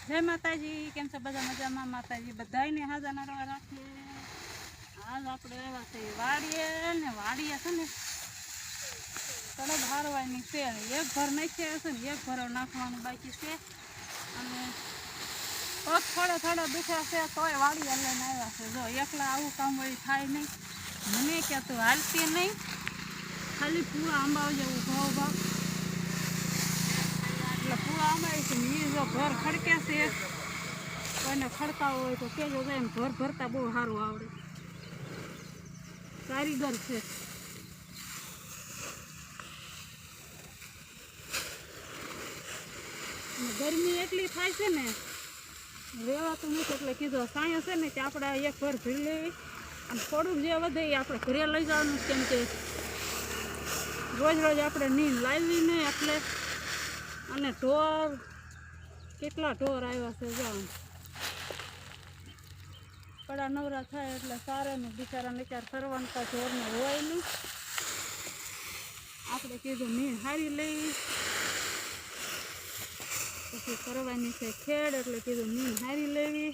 જય માતાજી, કેમ છો બધા? મજામાં? માતાજી બધાને હાજર નરવા રાખે. આજ આપણે એવા છે વાડીએ ને વાડીએ છે ને તરત હારવાની છે. એક ભર નાખ્યા છે ને એક ભર નાખવાનું બાકી છે. અને પગ થોડા દુખ્યા છે તોય વાડીએ લઈને આવ્યા છે. જો એકલા આવું કામ વળી થાય નહીં. મને ક્યાં તું હાલતી નહીં, ખાલી પૂરા આંબા જેવું ભાવ એટલે પૂરા આંબા છે ને એ જો ઘર ખડક્યા છે. કોઈને ખડકાવો હોય તો કહેજો, એમ ઘર ભરતા બહુ સારું આવડે, કારીગર છે. ગરમી એટલી થાય છે ને રહેવાતું નથી, એટલે કીધું સાંયો છે ને કે આપણે એક ઘર ભરી લેવી અને થોડુંક જે વધે એ આપણે ઘરે લઈ જવાનું. કેમ કે રોજ આપણે નીંદ લાવી નહીં એટલે. અને ઢોર કેટલા ઢોર આવ્યા છે જાણ કડા નવરા થાય એટલે સારે ને બિચારા વિચાર કરવાનું કાંઈ ઢોરને હોય નહીં. આપણે કીધું નીંદ હારી લઈ પછી કરવાની છે ખેડ, એટલે કીધું નીંદ હારી લેવી.